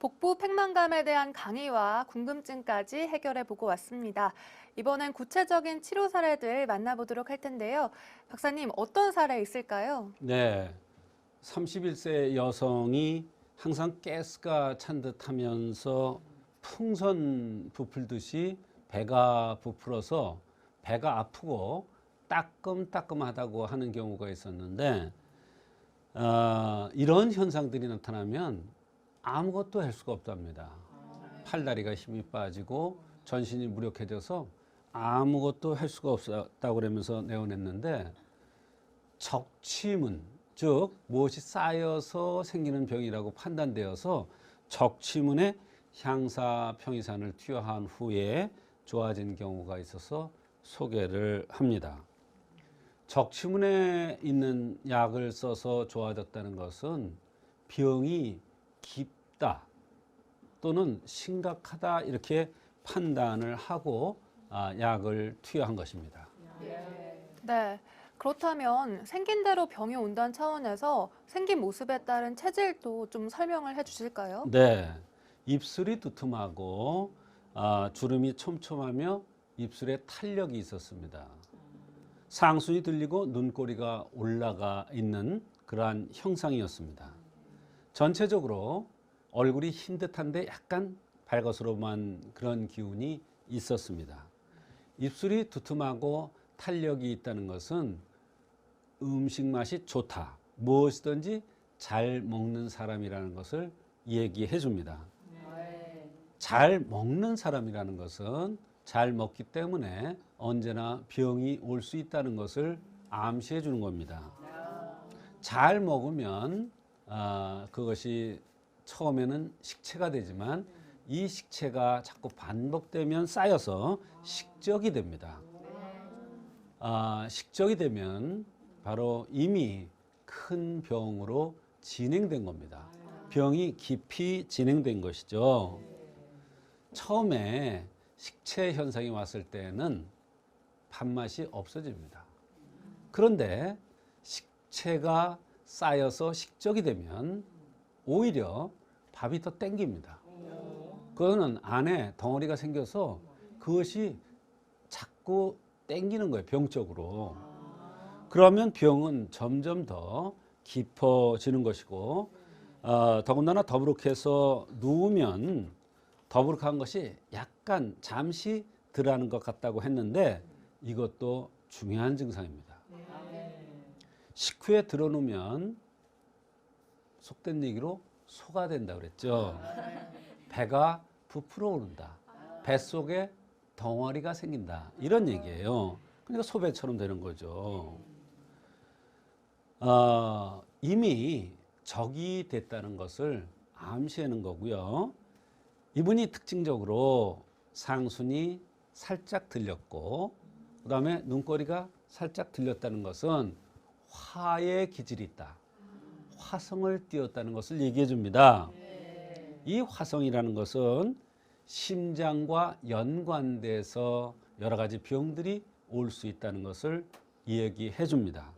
복부 팽만감에 대한 강의와 궁금증까지 해결해 보고 왔습니다. 이번엔 구체적인 치료 사례들 만나보도록 할 텐데요. 박사님, 어떤 사례 있을까요? 네, 31세 여성이 항상 가스가 찬 듯 하면서 풍선 부풀듯이 배가 부풀어서 배가 아프고 따끔따끔하다고 하는 경우가 있었는데 이런 현상들이 나타나면 아무것도 할 수가 없답니다. 팔다리가 힘이 빠지고 전신이 무력해져서 아무것도 할 수가 없었다고 그러면서 내보냈는데 적치문, 즉 무엇이 쌓여서 생기는 병이라고 판단되어서 적치문에 향사평이산을 투여한 후에 좋아진 경우가 있어서 소개를 합니다. 적치문에 있는 약을 써서 좋아졌다는 것은 병이 깊다 또는 심각하다 이렇게 판단을 하고 약을 투여한 것입니다. 네. 그렇다면 생긴 대로 병이 온다는 차원에서 생긴 모습에 따른 체질도 좀 설명을 해 주실까요? 네, 입술이 두툼하고 주름이 촘촘하며 입술에 탄력이 있었습니다. 상순이 들리고 눈꼬리가 올라가 있는 그러한 형상이었습니다. 전체적으로 얼굴이 흰 듯한데 약간 발거스름한 그런 기운이 있었습니다. 입술이 두툼하고 탄력이 있다는 것은 음식 맛이 좋다, 무엇이든지 잘 먹는 사람이라는 것을 얘기해 줍니다. 잘 먹는 사람이라는 것은 잘 먹기 때문에 언제나 병이 올 수 있다는 것을 암시해 주는 겁니다. 잘 먹으면 그것이 처음에는 식체가 되지만 이 식체가 자꾸 반복되면 쌓여서 식적이 됩니다. 식적이 되면 바로 이미 큰 병으로 진행된 겁니다. 병이 깊이 진행된 것이죠. 처음에 식체 현상이 왔을 때는 밥맛이 없어집니다. 그런데 식체가 쌓여서 식적이 되면 오히려 밥이 더 땡깁니다. 그거는 안에 덩어리가 생겨서 그것이 자꾸 땡기는 거예요, 병적으로. 그러면 병은 점점 더 깊어지는 것이고 더군다나 더부룩해서 누우면 더부룩한 것이 약간 잠시 덜하는 것 같다고 했는데 이것도 중요한 증상입니다. 식후에 들어놓으면 속된 얘기로 소가 된다 그랬죠. 배가 부풀어 오른다. 뱃속에 덩어리가 생긴다. 이런 얘기예요. 그러니까 소배처럼 되는 거죠. 이미 적이 됐다는 것을 암시하는 거고요. 이분이 특징적으로 상순이 살짝 들렸고 그 다음에 눈꼬리가 살짝 들렸다는 것은 화의 기질이 있다. 화성을 띄었다는 것을 얘기해 줍니다. 이 화성이라는 것은 심장과 연관돼서 여러 가지 병들이 올 수 있다는 것을 얘기해 줍니다.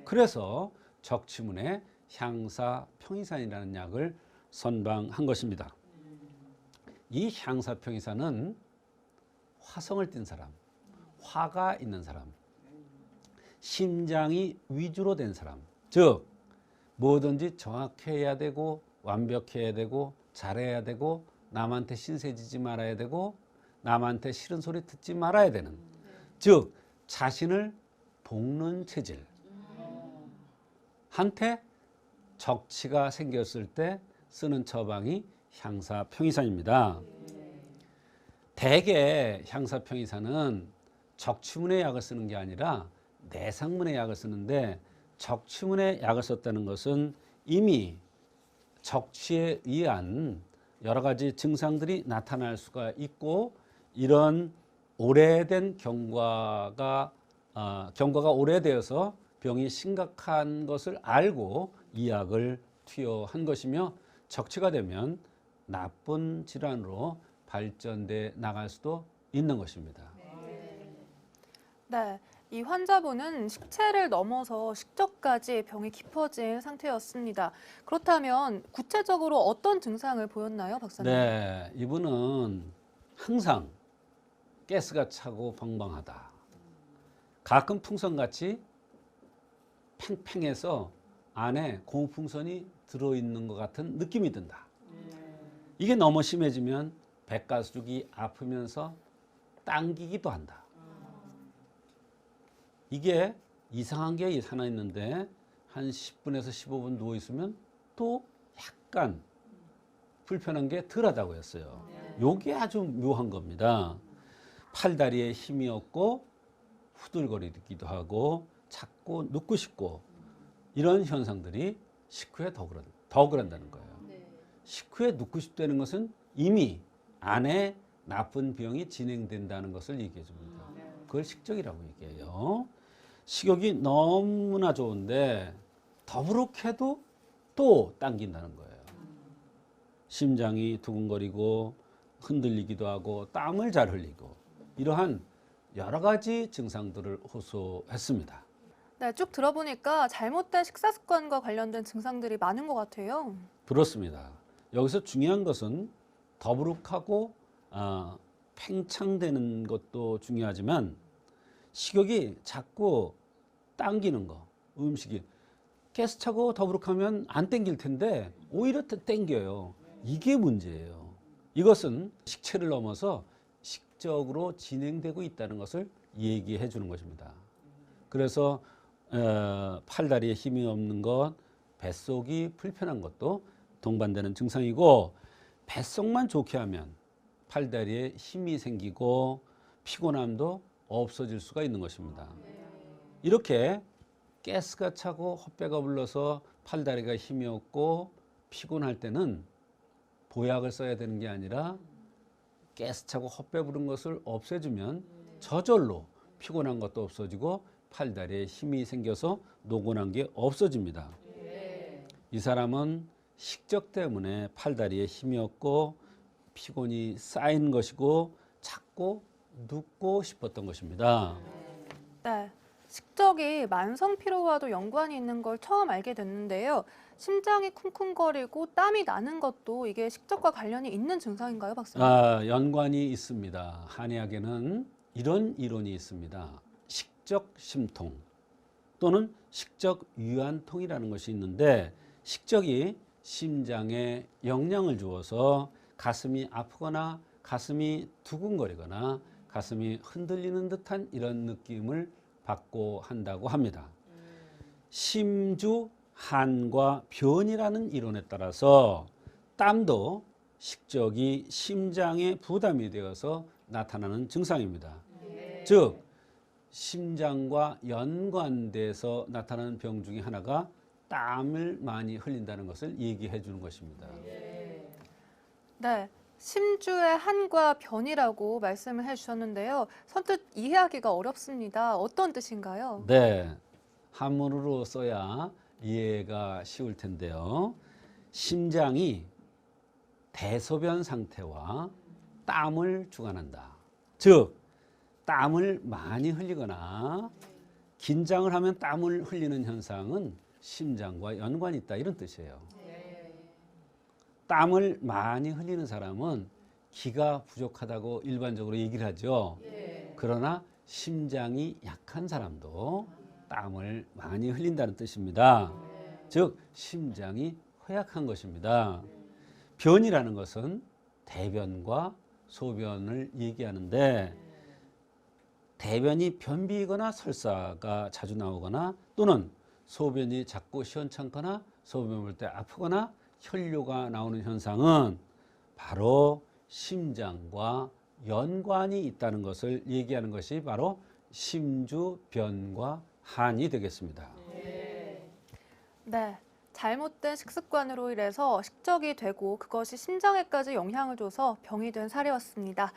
그래서 적치문에 향사평이산이라는 약을 선방한 것입니다. 이 향사평이산은 화성을 띈 사람, 화가 있는 사람, 심장이 위주로 된 사람, 즉 뭐든지 정확해야 되고 완벽해야 되고 잘해야 되고 남한테 신세지지 말아야 되고 남한테 싫은 소리 듣지 말아야 되는, 즉 자신을 볶는 체질 한테 적치가 생겼을 때 쓰는 처방이 향사평이산입니다. 대개 향사평이산은 적치문의 약을 쓰는 게 아니라 내상문의 약을 쓰는데 적치문의 약을 썼다는 것은 이미 적치에 의한 여러 가지 증상들이 나타날 수가 있고 이런 오래된 경과가 오래되어서 병이 심각한 것을 알고 이 약을 투여한 것이며 적치가 되면 나쁜 질환으로 발전돼 나갈 수도 있는 것입니다. 네. 이 환자분은 식체를 넘어서 식적까지 병이 깊어진 상태였습니다. 그렇다면 구체적으로 어떤 증상을 보였나요, 박사님? 네, 이분은 항상 가스가 차고 방방하다. 가끔 풍선같이 팽팽해서 안에 고무풍선이 들어있는 것 같은 느낌이 든다. 이게 너무 심해지면 백가죽이 아프면서 당기기도 한다. 이게 이상한 게 하나 있는데 한 10분에서 15분 누워 있으면 또 약간 불편한 게 덜하다고 했어요. 요게 아주 묘한 겁니다. 팔다리에 힘이 없고 후들거리기도 하고 자꾸 눕고 싶고 이런 현상들이 식후에 더 그런다는 거예요. 식후에 눕고 싶다는 것은 이미 안에 나쁜 병이 진행된다는 것을 얘기해 줍니다. 그걸 식적이라고 얘기해요. 식욕이 너무나 좋은데 더부룩해도 또 당긴다는 거예요. 심장이 두근거리고 흔들리기도 하고 땀을 잘 흘리고 이러한 여러 가지 증상들을 호소했습니다. 네, 쭉 들어보니까 잘못된 식사 습관과 관련된 증상들이 많은 것 같아요. 그렇습니다. 여기서 중요한 것은 더부룩하고 팽창되는 것도 중요하지만 식욕이 자꾸 당기는 거, 음식이 가스 차고 더부룩하면 안 당길 텐데 오히려 당겨요. 이게 문제예요. 이것은 식체를 넘어서 식적으로 진행되고 있다는 것을 얘기해 주는 것입니다. 그래서 팔다리에 힘이 없는 것, 뱃속이 불편한 것도 동반되는 증상이고 뱃속만 좋게 하면 팔다리에 힘이 생기고 피곤함도 없어질 수가 있는 것입니다. 이렇게 가스가 차고 헛배가 불러서 팔다리가 힘이 없고 피곤할 때는 보약을 써야 되는 게 아니라 가스 차고 헛배 부른 것을 없애주면 저절로 피곤한 것도 없어지고 팔다리에 힘이 생겨서 노곤한 게 없어집니다. 이 사람은 식적 때문에 팔다리에 힘이 없고 피곤이 쌓인 것이고 자꾸 눕고 싶었던 것입니다. 네, 식적이 만성 피로와도 연관이 있는 걸 처음 알게 됐는데요. 심장이 쿵쿵거리고 땀이 나는 것도 이게 식적과 관련이 있는 증상인가요, 박사님? 연관이 있습니다. 한의학에는 이런 이론이 있습니다. 식적 심통 또는 식적 유한통이라는 것이 있는데 식적이 심장에 영향을 주어서 가슴이 아프거나 가슴이 두근거리거나 가슴이 흔들리는 듯한 이런 느낌을 받고 한다고 합니다. 심주 한과 변이라는 이론에 따라서 땀도 식적이 심장에 부담이 되어서 나타나는 증상입니다. 즉 심장과 연관돼서 나타나는 병 중에 하나가 땀을 많이 흘린다는 것을 얘기해 주는 것입니다. 네, 심주의 한과 변이라고 말씀을 해주셨는데요. 선뜻 이해하기가 어렵습니다. 어떤 뜻인가요? 네, 한문으로 써야 이해가 쉬울 텐데요. 심장이 대소변 상태와 땀을 주관한다. 즉, 땀을 많이 흘리거나 긴장을 하면 땀을 흘리는 현상은 심장과 연관이 있다 이런 뜻이에요. 땀을 많이 흘리는 사람은 기가 부족하다고 일반적으로 얘기를 하죠. 그러나 심장이 약한 사람도 땀을 많이 흘린다는 뜻입니다. 즉 심장이 허약한 것입니다. 변이라는 것은 대변과 소변을 얘기하는데 대변이 변비거나 설사가 자주 나오거나 또는 소변이 자꾸 시원찮거나 소변 볼 때 아프거나 혈뇨가 나오는 현상은 바로 심장과 연관이 있다는 것을 얘기하는 것이 바로 심주변과 한이 되겠습니다. 네, 잘못된 식습관으로 인해서 식적이 되고 그것이 심장에까지 영향을 줘서 병이 된 사례였습니다.